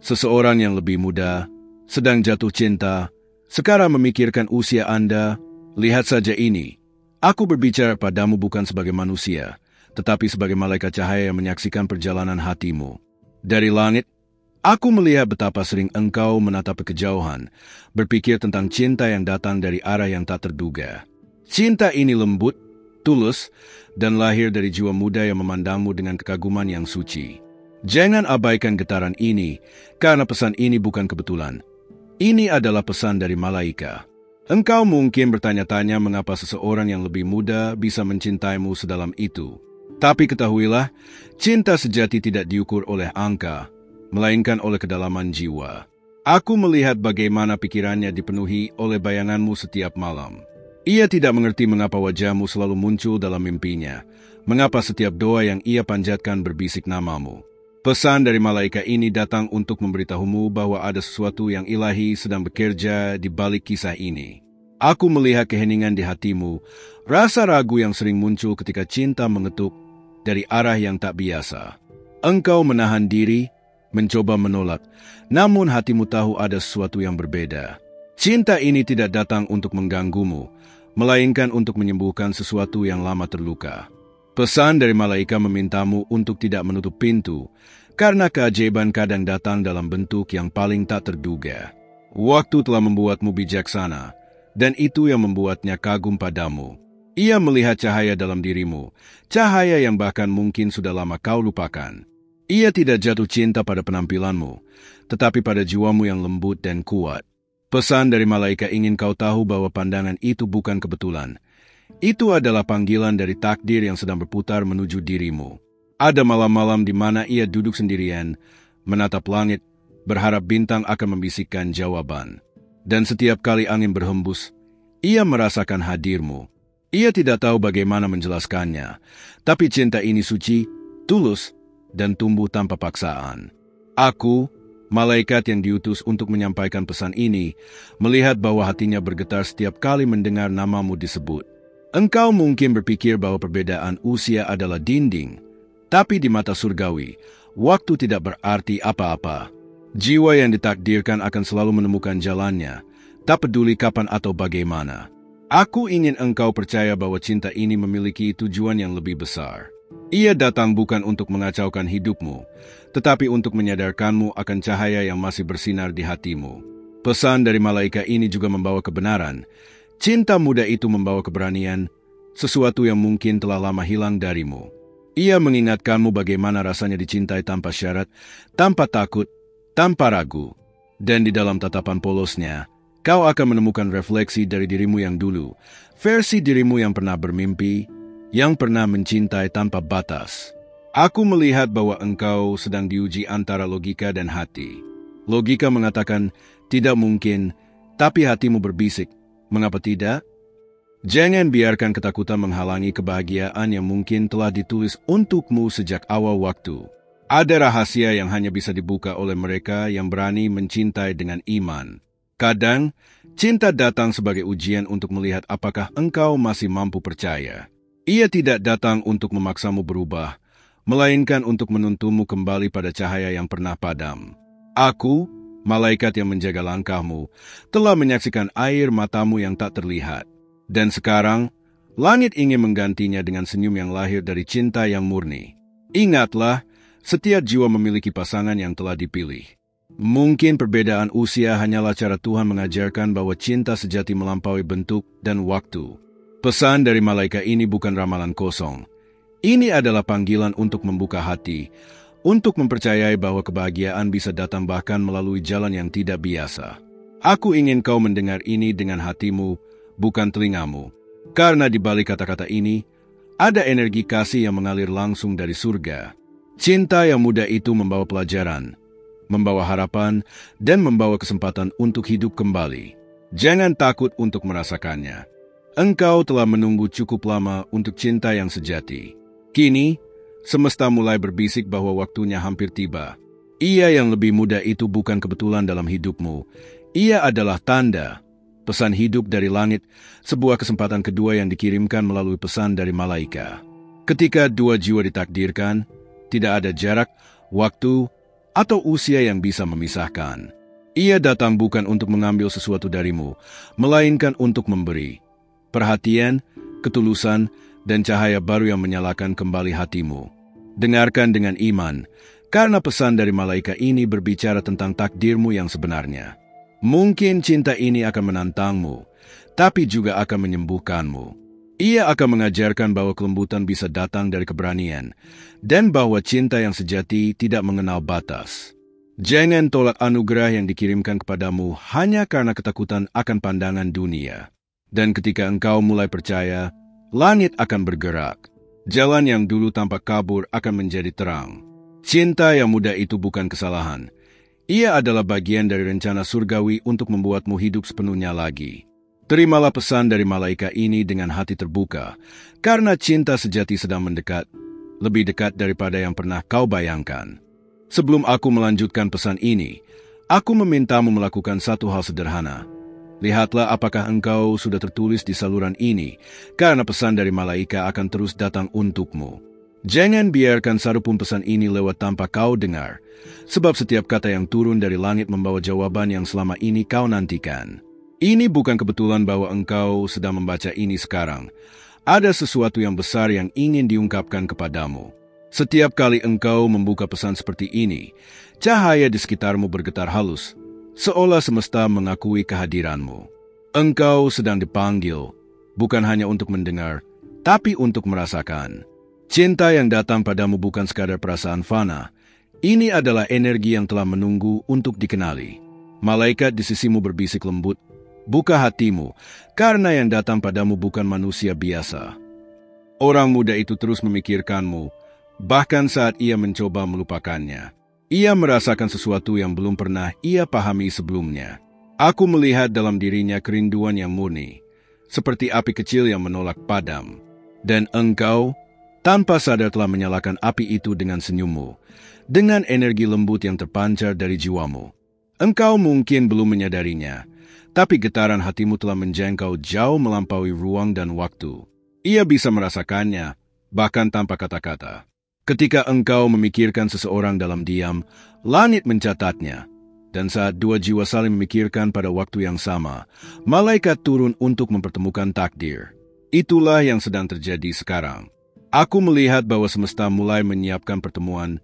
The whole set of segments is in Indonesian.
Seseorang yang lebih muda, sedang jatuh cinta, sekarang memikirkan usia Anda. Lihat saja ini. Aku berbicara padamu bukan sebagai manusia, tetapi sebagai malaikat cahaya yang menyaksikan perjalanan hatimu. Dari langit, aku melihat betapa sering engkau menatap ke kejauhan, berpikir tentang cinta yang datang dari arah yang tak terduga. Cinta ini lembut, tulus, dan lahir dari jiwa muda yang memandangmu dengan kekaguman yang suci. Jangan abaikan getaran ini, karena pesan ini bukan kebetulan. Ini adalah pesan dari malaikat. Engkau mungkin bertanya-tanya mengapa seseorang yang lebih muda bisa mencintaimu sedalam itu. Tapi ketahuilah, cinta sejati tidak diukur oleh angka, melainkan oleh kedalaman jiwa. Aku melihat bagaimana pikirannya dipenuhi oleh bayanganmu setiap malam. Ia tidak mengerti mengapa wajahmu selalu muncul dalam mimpinya, mengapa setiap doa yang ia panjatkan berbisik namamu. Pesan dari malaikat ini datang untuk memberitahumu bahwa ada sesuatu yang ilahi sedang bekerja di balik kisah ini. Aku melihat keheningan di hatimu, rasa ragu yang sering muncul ketika cinta mengetuk dari arah yang tak biasa. Engkau menahan diri, mencoba menolak, namun hatimu tahu ada sesuatu yang berbeda. Cinta ini tidak datang untuk mengganggumu, melainkan untuk menyembuhkan sesuatu yang lama terluka. Pesan dari malaikat memintamu untuk tidak menutup pintu, karena keajaiban kadang datang dalam bentuk yang paling tak terduga. Waktu telah membuatmu bijaksana, dan itu yang membuatnya kagum padamu. Ia melihat cahaya dalam dirimu, cahaya yang bahkan mungkin sudah lama kau lupakan. Ia tidak jatuh cinta pada penampilanmu, tetapi pada jiwamu yang lembut dan kuat. Pesan dari malaikat ingin kau tahu bahwa pandangan itu bukan kebetulan. Itu adalah panggilan dari takdir yang sedang berputar menuju dirimu. Ada malam-malam di mana ia duduk sendirian, menatap langit, berharap bintang akan membisikkan jawaban. Dan setiap kali angin berhembus, ia merasakan hadirmu. Ia tidak tahu bagaimana menjelaskannya, tapi cinta ini suci, tulus, dan tumbuh tanpa paksaan. Aku, malaikat yang diutus untuk menyampaikan pesan ini, melihat bahwa hatinya bergetar setiap kali mendengar namamu disebut. Engkau mungkin berpikir bahwa perbedaan usia adalah dinding, tapi di mata surgawi, waktu tidak berarti apa-apa. Jiwa yang ditakdirkan akan selalu menemukan jalannya, tak peduli kapan atau bagaimana. Aku ingin engkau percaya bahwa cinta ini memiliki tujuan yang lebih besar. Ia datang bukan untuk mengacaukan hidupmu, tetapi untuk menyadarkanmu akan cahaya yang masih bersinar di hatimu. Pesan dari malaikat ini juga membawa kebenaran. Cinta muda itu membawa keberanian, sesuatu yang mungkin telah lama hilang darimu. Ia mengingatkanmu bagaimana rasanya dicintai tanpa syarat, tanpa takut, tanpa ragu. Dan di dalam tatapan polosnya, kau akan menemukan refleksi dari dirimu yang dulu, versi dirimu yang pernah bermimpi, yang pernah mencintai tanpa batas. Aku melihat bahwa engkau sedang diuji antara logika dan hati. Logika mengatakan, tidak mungkin, tapi hatimu berbisik. Mengapa tidak? Jangan biarkan ketakutan menghalangi kebahagiaan yang mungkin telah ditulis untukmu sejak awal waktu. Ada rahasia yang hanya bisa dibuka oleh mereka yang berani mencintai dengan iman. Kadang, cinta datang sebagai ujian untuk melihat apakah engkau masih mampu percaya. Ia tidak datang untuk memaksamu berubah, melainkan untuk menuntunmu kembali pada cahaya yang pernah padam. Aku, malaikat yang menjaga langkahmu, telah menyaksikan air matamu yang tak terlihat. Dan sekarang, langit ingin menggantinya dengan senyum yang lahir dari cinta yang murni. Ingatlah, setiap jiwa memiliki pasangan yang telah dipilih. Mungkin perbedaan usia hanyalah cara Tuhan mengajarkan bahwa cinta sejati melampaui bentuk dan waktu. Pesan dari malaikat ini bukan ramalan kosong. Ini adalah panggilan untuk membuka hati, untuk mempercayai bahwa kebahagiaan bisa datang bahkan melalui jalan yang tidak biasa. Aku ingin kau mendengar ini dengan hatimu, bukan telingamu. Karena di balik kata-kata ini, ada energi kasih yang mengalir langsung dari surga. Cinta yang muda itu membawa pelajaran, membawa harapan, dan membawa kesempatan untuk hidup kembali. Jangan takut untuk merasakannya. Engkau telah menunggu cukup lama untuk cinta yang sejati. Kini, semesta mulai berbisik bahwa waktunya hampir tiba. Ia yang lebih muda itu bukan kebetulan dalam hidupmu. Ia adalah tanda, pesan hidup dari langit, sebuah kesempatan kedua yang dikirimkan melalui pesan dari malaikat. Ketika dua jiwa ditakdirkan, tidak ada jarak, waktu, atau usia yang bisa memisahkan. Ia datang bukan untuk mengambil sesuatu darimu, melainkan untuk memberi perhatian, ketulusan, dan cahaya baru yang menyalakan kembali hatimu. Dengarkan dengan iman, karena pesan dari malaikat ini berbicara tentang takdirmu yang sebenarnya. Mungkin cinta ini akan menantangmu, tapi juga akan menyembuhkanmu. Ia akan mengajarkan bahwa kelembutan bisa datang dari keberanian, dan bahwa cinta yang sejati tidak mengenal batas. Jangan tolak anugerah yang dikirimkan kepadamu hanya karena ketakutan akan pandangan dunia. Dan ketika engkau mulai percaya, langit akan bergerak. Jalan yang dulu tampak kabur akan menjadi terang. Cinta yang mudah itu bukan kesalahan. Ia adalah bagian dari rencana surgawi untuk membuatmu hidup sepenuhnya lagi. Terimalah pesan dari malaikat ini dengan hati terbuka, karena cinta sejati sedang mendekat, lebih dekat daripada yang pernah kau bayangkan. Sebelum aku melanjutkan pesan ini, aku memintamu melakukan satu hal sederhana. Lihatlah apakah engkau sudah tertulis di saluran ini, karena pesan dari malaikat akan terus datang untukmu. Jangan biarkan satupun pesan ini lewat tanpa kau dengar, sebab setiap kata yang turun dari langit membawa jawaban yang selama ini kau nantikan. Ini bukan kebetulan bahwa engkau sedang membaca ini sekarang. Ada sesuatu yang besar yang ingin diungkapkan kepadamu. Setiap kali engkau membuka pesan seperti ini, cahaya di sekitarmu bergetar halus, seolah semesta mengakui kehadiranmu. Engkau sedang dipanggil, bukan hanya untuk mendengar, tapi untuk merasakan. Cinta yang datang padamu bukan sekadar perasaan fana. Ini adalah energi yang telah menunggu untuk dikenali. Malaikat di sisimu berbisik lembut, buka hatimu, karena yang datang padamu bukan manusia biasa. Orang muda itu terus memikirkanmu, bahkan saat ia mencoba melupakannya. Ia merasakan sesuatu yang belum pernah ia pahami sebelumnya. Aku melihat dalam dirinya kerinduan yang murni, seperti api kecil yang menolak padam. Dan engkau, tanpa sadar telah menyalakan api itu dengan senyummu, dengan energi lembut yang terpancar dari jiwamu. Engkau mungkin belum menyadarinya, tapi getaran hatimu telah menjangkau jauh melampaui ruang dan waktu. Ia bisa merasakannya, bahkan tanpa kata-kata. Ketika engkau memikirkan seseorang dalam diam, langit mencatatnya. Dan saat dua jiwa saling memikirkan pada waktu yang sama, malaikat turun untuk mempertemukan takdir. Itulah yang sedang terjadi sekarang. Aku melihat bahwa semesta mulai menyiapkan pertemuan,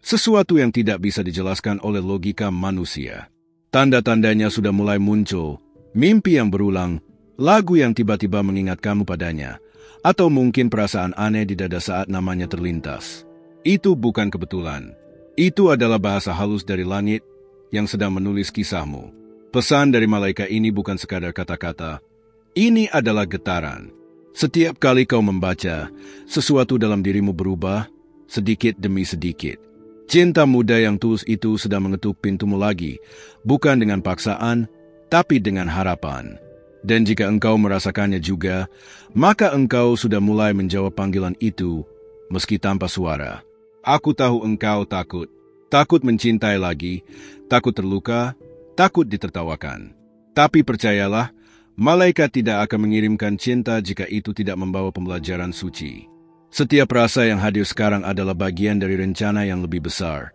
sesuatu yang tidak bisa dijelaskan oleh logika manusia. Tanda-tandanya sudah mulai muncul, mimpi yang berulang, lagu yang tiba-tiba mengingatkanmu padanya, atau mungkin perasaan aneh di dada saat namanya terlintas. Itu bukan kebetulan. Itu adalah bahasa halus dari langit yang sedang menulis kisahmu. Pesan dari malaikat ini bukan sekadar kata-kata. Ini adalah getaran. Setiap kali kau membaca, sesuatu dalam dirimu berubah, sedikit demi sedikit. Cinta muda yang tulus itu sedang mengetuk pintumu lagi, bukan dengan paksaan, tapi dengan harapan. Dan jika engkau merasakannya juga, maka engkau sudah mulai menjawab panggilan itu, meski tanpa suara. Aku tahu engkau takut. Takut mencintai lagi, takut terluka, takut ditertawakan. Tapi percayalah, malaikat tidak akan mengirimkan cinta jika itu tidak membawa pembelajaran suci. Setiap rasa yang hadir sekarang adalah bagian dari rencana yang lebih besar,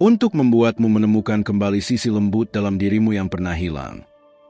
untuk membuatmu menemukan kembali sisi lembut dalam dirimu yang pernah hilang.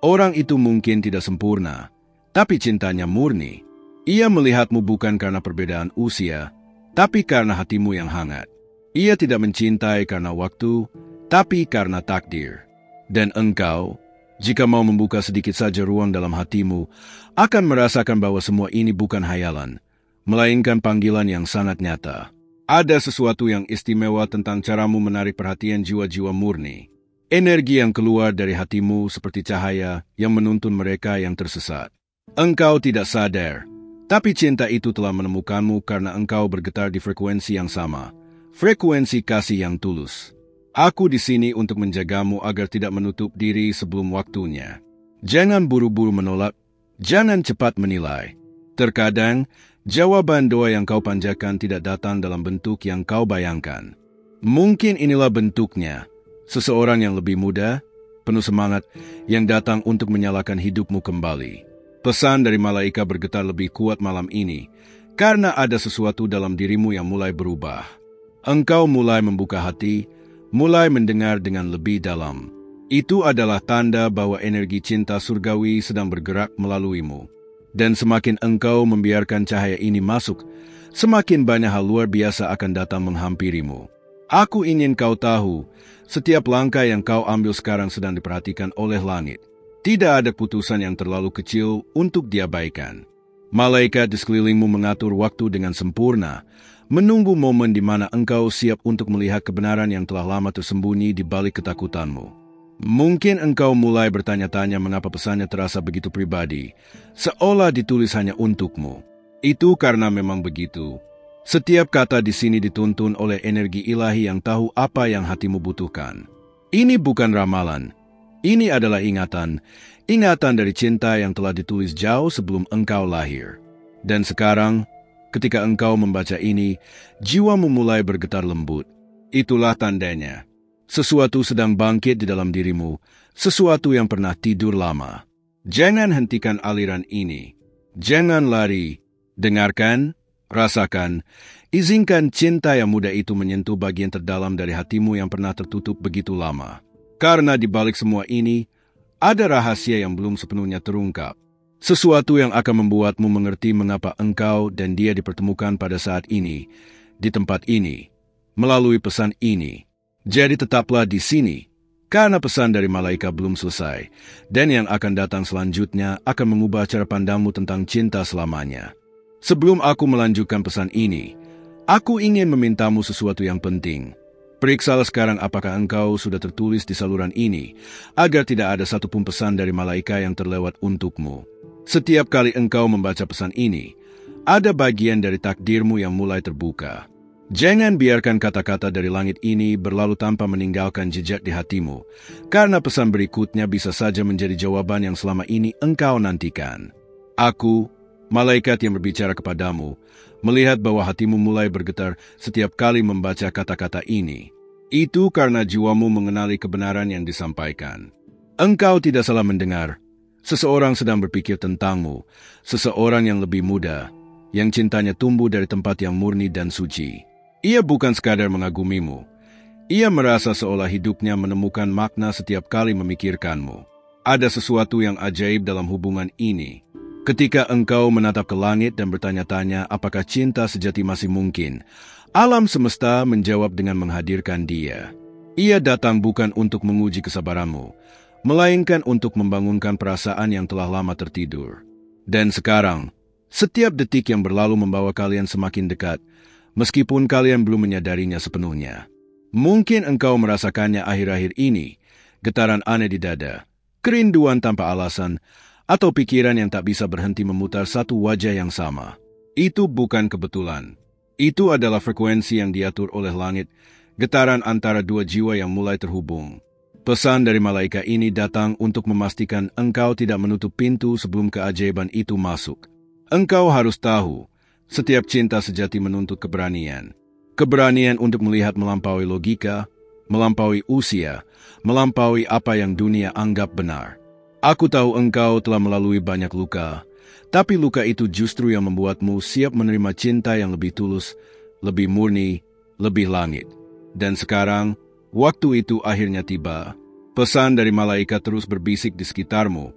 Orang itu mungkin tidak sempurna, tapi cintanya murni. Ia melihatmu bukan karena perbedaan usia, tapi karena hatimu yang hangat. Ia tidak mencintai karena waktu, tapi karena takdir. Dan engkau, jika mau membuka sedikit saja ruang dalam hatimu, akan merasakan bahwa semua ini bukan hayalan, melainkan panggilan yang sangat nyata. Ada sesuatu yang istimewa tentang caramu menarik perhatian jiwa-jiwa murni. Energi yang keluar dari hatimu seperti cahaya yang menuntun mereka yang tersesat. Engkau tidak sadar, tapi cinta itu telah menemukanmu karena engkau bergetar di frekuensi yang sama, frekuensi kasih yang tulus. Aku di sini untuk menjagamu agar tidak menutup diri sebelum waktunya. Jangan buru-buru menolak, jangan cepat menilai. Terkadang, jawaban doa yang kau panjatkan tidak datang dalam bentuk yang kau bayangkan. Mungkin inilah bentuknya. Seseorang yang lebih muda, penuh semangat, yang datang untuk menyalakan hidupmu kembali. Pesan dari malaikat bergetar lebih kuat malam ini, karena ada sesuatu dalam dirimu yang mulai berubah. Engkau mulai membuka hati, mulai mendengar dengan lebih dalam. Itu adalah tanda bahwa energi cinta surgawi sedang bergerak melaluimu. Dan semakin engkau membiarkan cahaya ini masuk, semakin banyak hal luar biasa akan datang menghampirimu. Aku ingin kau tahu, setiap langkah yang kau ambil sekarang sedang diperhatikan oleh langit. Tidak ada putusan yang terlalu kecil untuk diabaikan. Malaikat di sekelilingmu mengatur waktu dengan sempurna, menunggu momen di mana engkau siap untuk melihat kebenaran yang telah lama tersembunyi di balik ketakutanmu. Mungkin engkau mulai bertanya-tanya mengapa pesannya terasa begitu pribadi, seolah ditulis hanya untukmu. Itu karena memang begitu. Setiap kata di sini dituntun oleh energi ilahi yang tahu apa yang hatimu butuhkan. Ini bukan ramalan. Ini adalah ingatan dari cinta yang telah ditulis jauh sebelum engkau lahir. Dan sekarang, ketika engkau membaca ini, jiwamu mulai bergetar lembut. Itulah tandanya. Sesuatu sedang bangkit di dalam dirimu, sesuatu yang pernah tidur lama. Jangan hentikan aliran ini. Jangan lari. Dengarkan, rasakan, izinkan cinta yang muda itu menyentuh bagian terdalam dari hatimu yang pernah tertutup begitu lama. Karena di balik semua ini, ada rahasia yang belum sepenuhnya terungkap. Sesuatu yang akan membuatmu mengerti mengapa engkau dan dia dipertemukan pada saat ini, di tempat ini, melalui pesan ini. Jadi tetaplah di sini, karena pesan dari malaikat belum selesai, dan yang akan datang selanjutnya akan mengubah cara pandangmu tentang cinta selamanya. Sebelum aku melanjutkan pesan ini, aku ingin memintamu sesuatu yang penting. Periksalah sekarang apakah engkau sudah tertulis di saluran ini, agar tidak ada satupun pesan dari malaikat yang terlewat untukmu. Setiap kali engkau membaca pesan ini, ada bagian dari takdirmu yang mulai terbuka. Jangan biarkan kata-kata dari langit ini berlalu tanpa meninggalkan jejak di hatimu, karena pesan berikutnya bisa saja menjadi jawaban yang selama ini engkau nantikan. Aku, malaikat yang berbicara kepadamu, melihat bahwa hatimu mulai bergetar setiap kali membaca kata-kata ini. Itu karena jiwamu mengenali kebenaran yang disampaikan. Engkau tidak salah mendengar. Seseorang sedang berpikir tentangmu, seseorang yang lebih muda, yang cintanya tumbuh dari tempat yang murni dan suci. Ia bukan sekadar mengagumimu. Ia merasa seolah hidupnya menemukan makna setiap kali memikirkanmu. Ada sesuatu yang ajaib dalam hubungan ini. Ketika engkau menatap ke langit dan bertanya-tanya apakah cinta sejati masih mungkin, alam semesta menjawab dengan menghadirkan dia. Ia datang bukan untuk menguji kesabaranmu, melainkan untuk membangunkan perasaan yang telah lama tertidur. Dan sekarang, setiap detik yang berlalu membawa kalian semakin dekat, meskipun kalian belum menyadarinya sepenuhnya. Mungkin engkau merasakannya akhir-akhir ini, getaran aneh di dada, kerinduan tanpa alasan, atau pikiran yang tak bisa berhenti memutar satu wajah yang sama. Itu bukan kebetulan. Itu adalah frekuensi yang diatur oleh langit, getaran antara dua jiwa yang mulai terhubung. Pesan dari malaikat ini datang untuk memastikan engkau tidak menutup pintu sebelum keajaiban itu masuk. Engkau harus tahu, setiap cinta sejati menuntut keberanian. Keberanian untuk melihat melampaui logika, melampaui usia, melampaui apa yang dunia anggap benar. Aku tahu engkau telah melalui banyak luka, tapi luka itu justru yang membuatmu siap menerima cinta yang lebih tulus, lebih murni, lebih langit. Dan sekarang, waktu itu akhirnya tiba. Pesan dari malaikat terus berbisik di sekitarmu,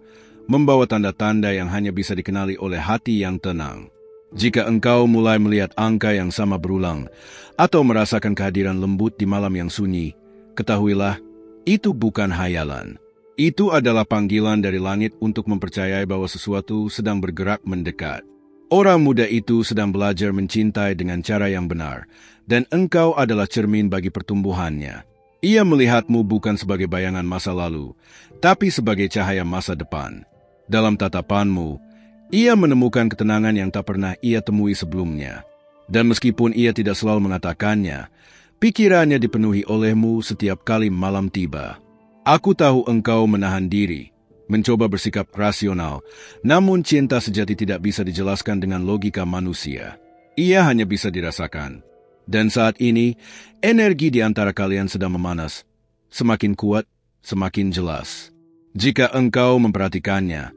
membawa tanda-tanda yang hanya bisa dikenali oleh hati yang tenang. Jika engkau mulai melihat angka yang sama berulang, atau merasakan kehadiran lembut di malam yang sunyi, ketahuilah, itu bukan hayalan. Itu adalah panggilan dari langit untuk mempercayai bahwa sesuatu sedang bergerak mendekat. Orang muda itu sedang belajar mencintai dengan cara yang benar, dan engkau adalah cermin bagi pertumbuhannya. Ia melihatmu bukan sebagai bayangan masa lalu, tapi sebagai cahaya masa depan. Dalam tatapanmu, ia menemukan ketenangan yang tak pernah ia temui sebelumnya. Dan meskipun ia tidak selalu mengatakannya, pikirannya dipenuhi olehmu setiap kali malam tiba. Aku tahu engkau menahan diri, mencoba bersikap rasional, namun cinta sejati tidak bisa dijelaskan dengan logika manusia. Ia hanya bisa dirasakan. Dan saat ini, energi di antara kalian sedang memanas. Semakin kuat, semakin jelas. Jika engkau memperhatikannya,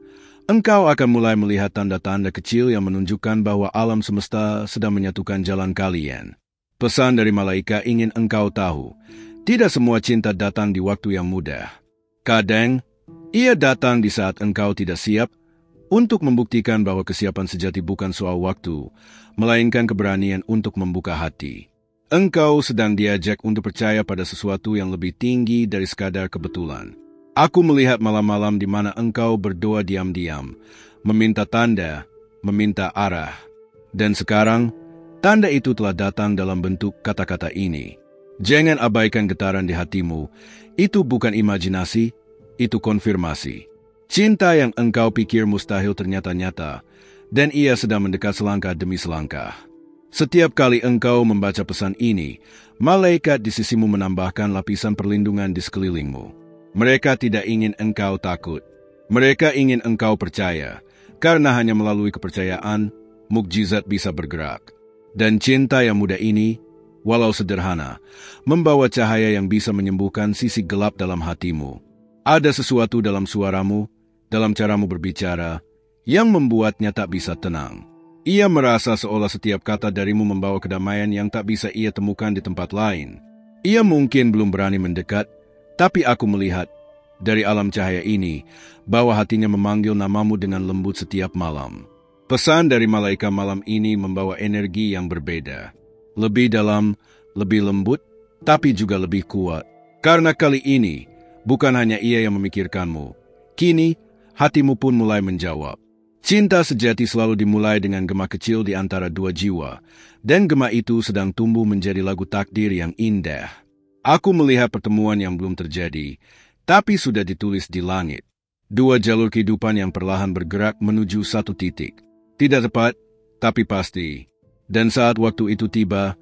engkau akan mulai melihat tanda-tanda kecil yang menunjukkan bahwa alam semesta sedang menyatukan jalan kalian. Pesan dari malaikat ingin engkau tahu, Tidak semua cinta datang di waktu yang mudah. Kadang, ia datang di saat engkau tidak siap untuk membuktikan bahwa kesiapan sejati bukan soal waktu, melainkan keberanian untuk membuka hati. Engkau sedang diajak untuk percaya pada sesuatu yang lebih tinggi dari sekadar kebetulan. Aku melihat malam-malam di mana engkau berdoa diam-diam, meminta tanda, meminta arah. Dan sekarang, tanda itu telah datang dalam bentuk kata-kata ini. Jangan abaikan getaran di hatimu. Itu bukan imajinasi, itu konfirmasi. Cinta yang engkau pikir mustahil ternyata nyata, dan ia sedang mendekat selangkah demi selangkah. Setiap kali engkau membaca pesan ini, malaikat di sisimu menambahkan lapisan perlindungan di sekelilingmu. Mereka tidak ingin engkau takut. Mereka ingin engkau percaya, karena hanya melalui kepercayaan, mukjizat bisa bergerak. Dan cinta yang muda ini, walau sederhana, membawa cahaya yang bisa menyembuhkan sisi gelap dalam hatimu. Ada sesuatu dalam suaramu, dalam caramu berbicara, yang membuatnya tak bisa tenang. Ia merasa seolah setiap kata darimu membawa kedamaian yang tak bisa ia temukan di tempat lain. Ia mungkin belum berani mendekat, tapi aku melihat, dari alam cahaya ini, bahwa hatinya memanggil namamu dengan lembut setiap malam. Pesan dari malaikat malam ini membawa energi yang berbeda. Lebih dalam, lebih lembut, tapi juga lebih kuat. Karena kali ini, bukan hanya ia yang memikirkanmu. Kini, hatimu pun mulai menjawab. Cinta sejati selalu dimulai dengan gema kecil di antara dua jiwa, dan gema itu sedang tumbuh menjadi lagu takdir yang indah. Aku melihat pertemuan yang belum terjadi, tapi sudah ditulis di langit. Dua jalur kehidupan yang perlahan bergerak menuju satu titik. Tidak tepat, tapi pasti. Dan saat waktu itu tiba,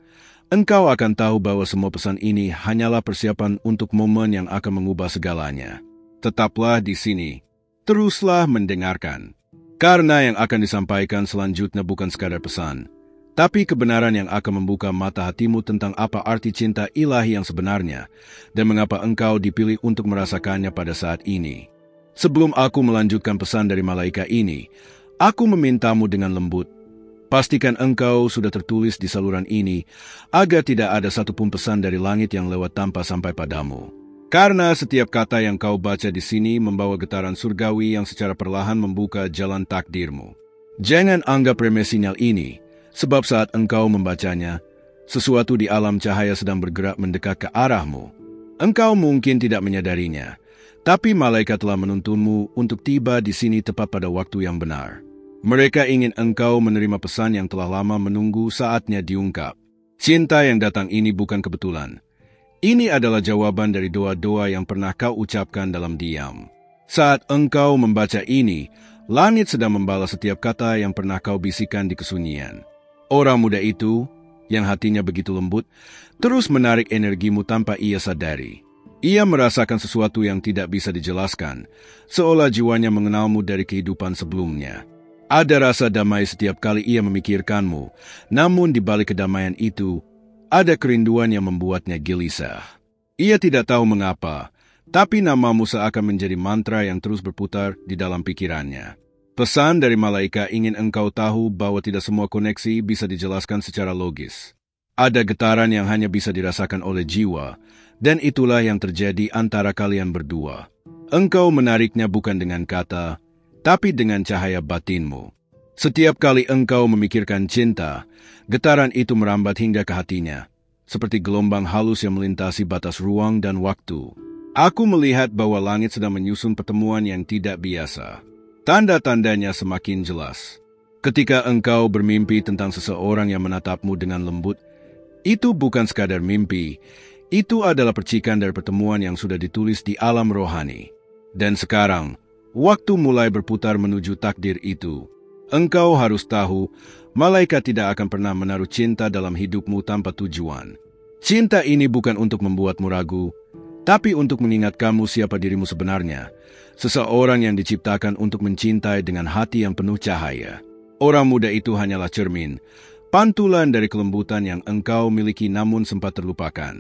engkau akan tahu bahwa semua pesan ini hanyalah persiapan untuk momen yang akan mengubah segalanya. Tetaplah di sini. Teruslah mendengarkan. Karena yang akan disampaikan selanjutnya bukan sekadar pesan, tapi kebenaran yang akan membuka mata hatimu tentang apa arti cinta ilahi yang sebenarnya, dan mengapa engkau dipilih untuk merasakannya pada saat ini. Sebelum aku melanjutkan pesan dari malaikat ini, aku memintamu dengan lembut, pastikan engkau sudah tertulis di saluran ini, agar tidak ada satupun pesan dari langit yang lewat tanpa sampai padamu. Karena setiap kata yang kau baca di sini membawa getaran surgawi yang secara perlahan membuka jalan takdirmu. Jangan anggap remeh sinyal ini, sebab saat engkau membacanya, sesuatu di alam cahaya sedang bergerak mendekat ke arahmu. Engkau mungkin tidak menyadarinya, tapi malaikat telah menuntunmu untuk tiba di sini tepat pada waktu yang benar. Mereka ingin engkau menerima pesan yang telah lama menunggu saatnya diungkap. Cinta yang datang ini bukan kebetulan. Ini adalah jawaban dari doa-doa yang pernah kau ucapkan dalam diam. Saat engkau membaca ini, langit sedang membalas setiap kata yang pernah kau bisikan di kesunyian. Orang muda itu, yang hatinya begitu lembut, terus menarik energimu tanpa ia sadari. Ia merasakan sesuatu yang tidak bisa dijelaskan, seolah jiwanya mengenalmu dari kehidupan sebelumnya. Ada rasa damai setiap kali ia memikirkanmu, namun di balik kedamaian itu, ada kerinduan yang membuatnya gelisah. Ia tidak tahu mengapa, tapi namamu seakan menjadi mantra yang terus berputar di dalam pikirannya. Pesan dari malaikat ingin engkau tahu bahwa tidak semua koneksi bisa dijelaskan secara logis. Ada getaran yang hanya bisa dirasakan oleh jiwa, dan itulah yang terjadi antara kalian berdua. Engkau menariknya bukan dengan kata, tapi dengan cahaya batinmu. Setiap kali engkau memikirkan cinta, getaran itu merambat hingga ke hatinya, seperti gelombang halus yang melintasi batas ruang dan waktu. Aku melihat bahwa langit sedang menyusun pertemuan yang tidak biasa. Tanda-tandanya semakin jelas. Ketika engkau bermimpi tentang seseorang yang menatapmu dengan lembut, itu bukan sekadar mimpi, itu adalah percikan dari pertemuan yang sudah ditulis di alam rohani. Dan sekarang, waktu mulai berputar menuju takdir itu. Engkau harus tahu, malaikat tidak akan pernah menaruh cinta dalam hidupmu tanpa tujuan. Cinta ini bukan untuk membuatmu ragu, tapi untuk mengingatkanmu siapa dirimu sebenarnya. Seseorang yang diciptakan untuk mencintai dengan hati yang penuh cahaya. Orang muda itu hanyalah cermin, pantulan dari kelembutan yang engkau miliki namun sempat terlupakan.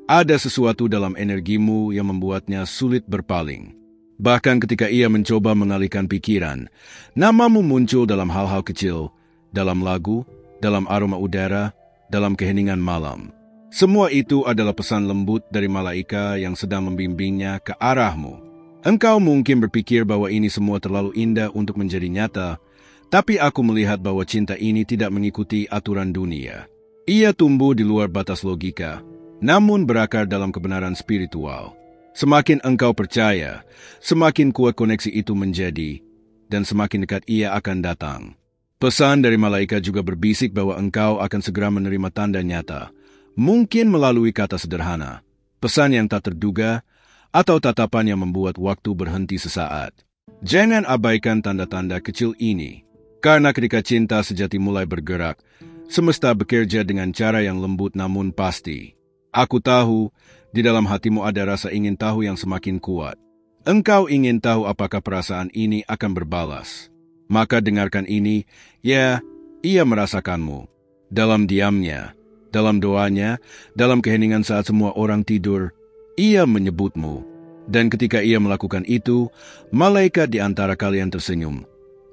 Ada sesuatu dalam energimu yang membuatnya sulit berpaling. Bahkan ketika ia mencoba mengalihkan pikiran, namamu muncul dalam hal-hal kecil, dalam lagu, dalam aroma udara, dalam keheningan malam. Semua itu adalah pesan lembut dari malaika yang sedang membimbingnya ke arahmu. Engkau mungkin berpikir bahwa ini semua terlalu indah untuk menjadi nyata, tapi aku melihat bahwa cinta ini tidak mengikuti aturan dunia. Ia tumbuh di luar batas logika, namun berakar dalam kebenaran spiritual. Semakin engkau percaya, semakin kuat koneksi itu menjadi, dan semakin dekat ia akan datang. Pesan dari malaikat juga berbisik bahwa engkau akan segera menerima tanda nyata, mungkin melalui kata sederhana, pesan yang tak terduga, atau tatapan yang membuat waktu berhenti sesaat. Jangan abaikan tanda-tanda kecil ini, karena ketika cinta sejati mulai bergerak, semesta bekerja dengan cara yang lembut namun pasti. Aku tahu, di dalam hatimu ada rasa ingin tahu yang semakin kuat. Engkau ingin tahu apakah perasaan ini akan berbalas. Maka dengarkan ini, ya, ia merasakanmu. Dalam diamnya, dalam doanya, dalam keheningan saat semua orang tidur, ia menyebutmu. Dan ketika ia melakukan itu, malaikat di antara kalian tersenyum.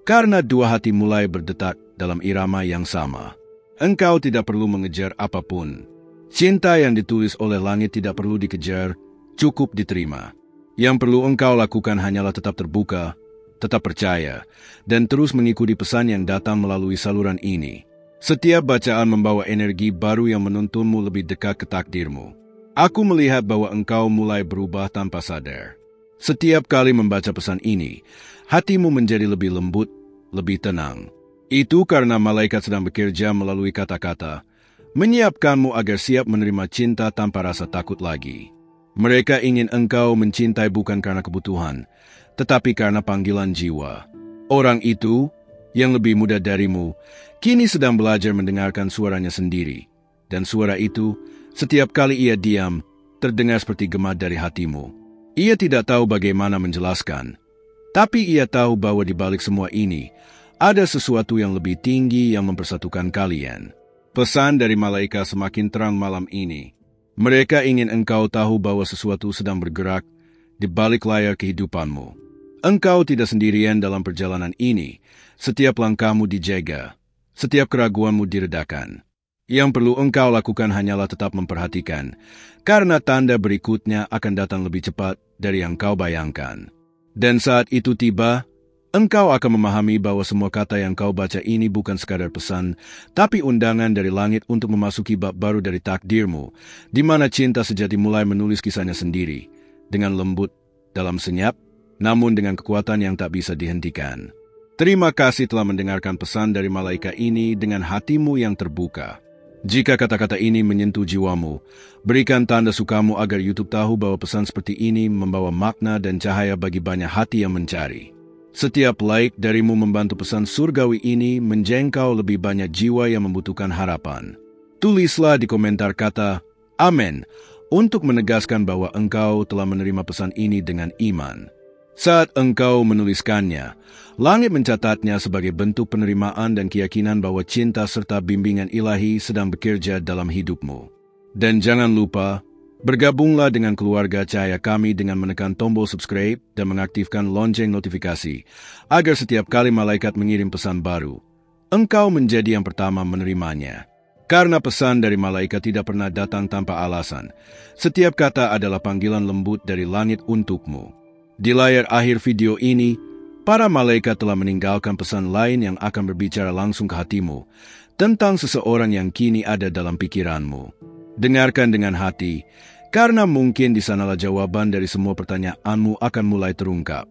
Karena dua hati mulai berdetak dalam irama yang sama. Engkau tidak perlu mengejar apapun. Cinta yang ditulis oleh langit tidak perlu dikejar, cukup diterima. Yang perlu engkau lakukan hanyalah tetap terbuka, tetap percaya, dan terus mengikuti pesan yang datang melalui saluran ini. Setiap bacaan membawa energi baru yang menuntunmu lebih dekat ke takdirmu. Aku melihat bahwa engkau mulai berubah tanpa sadar. Setiap kali membaca pesan ini, hatimu menjadi lebih lembut, lebih tenang. Itu karena malaikat sedang bekerja melalui kata-kata, menyiapkanmu agar siap menerima cinta tanpa rasa takut lagi. Mereka ingin engkau mencintai bukan karena kebutuhan, tetapi karena panggilan jiwa. Orang itu, yang lebih muda darimu, kini sedang belajar mendengarkan suaranya sendiri. Dan suara itu, setiap kali ia diam, terdengar seperti gema dari hatimu. Ia tidak tahu bagaimana menjelaskan, tapi ia tahu bahwa di balik semua ini, ada sesuatu yang lebih tinggi yang mempersatukan kalian. Pesan dari malaikat semakin terang malam ini. Mereka ingin engkau tahu bahwa sesuatu sedang bergerak di balik layar kehidupanmu. Engkau tidak sendirian dalam perjalanan ini. Setiap langkahmu dijaga, setiap keraguanmu diredakan. Yang perlu engkau lakukan hanyalah tetap memperhatikan, karena tanda berikutnya akan datang lebih cepat dari yang kau bayangkan. Dan saat itu tiba, engkau akan memahami bahwa semua kata yang kau baca ini bukan sekadar pesan, tapi undangan dari langit untuk memasuki bab baru dari takdirmu, di mana cinta sejati mulai menulis kisahnya sendiri, dengan lembut, dalam senyap, namun dengan kekuatan yang tak bisa dihentikan. Terima kasih telah mendengarkan pesan dari malaikat ini dengan hatimu yang terbuka. Jika kata-kata ini menyentuh jiwamu, berikan tanda sukamu agar YouTube tahu bahwa pesan seperti ini membawa makna dan cahaya bagi banyak hati yang mencari. Setiap like darimu membantu pesan surgawi ini menjangkau lebih banyak jiwa yang membutuhkan harapan. Tulislah di komentar kata, Amin, untuk menegaskan bahwa engkau telah menerima pesan ini dengan iman. Saat engkau menuliskannya, langit mencatatnya sebagai bentuk penerimaan dan keyakinan bahwa cinta serta bimbingan ilahi sedang bekerja dalam hidupmu. Dan jangan lupa, bergabunglah dengan keluarga Cahaya Kami dengan menekan tombol subscribe dan mengaktifkan lonceng notifikasi, agar setiap kali malaikat mengirim pesan baru, engkau menjadi yang pertama menerimanya. Karena pesan dari malaikat tidak pernah datang tanpa alasan, setiap kata adalah panggilan lembut dari langit untukmu. Di layar akhir video ini, para malaikat telah meninggalkan pesan lain yang akan berbicara langsung ke hatimu, tentang seseorang yang kini ada dalam pikiranmu. Dengarkan dengan hati, karena mungkin di sanalah jawaban dari semua pertanyaanmu akan mulai terungkap.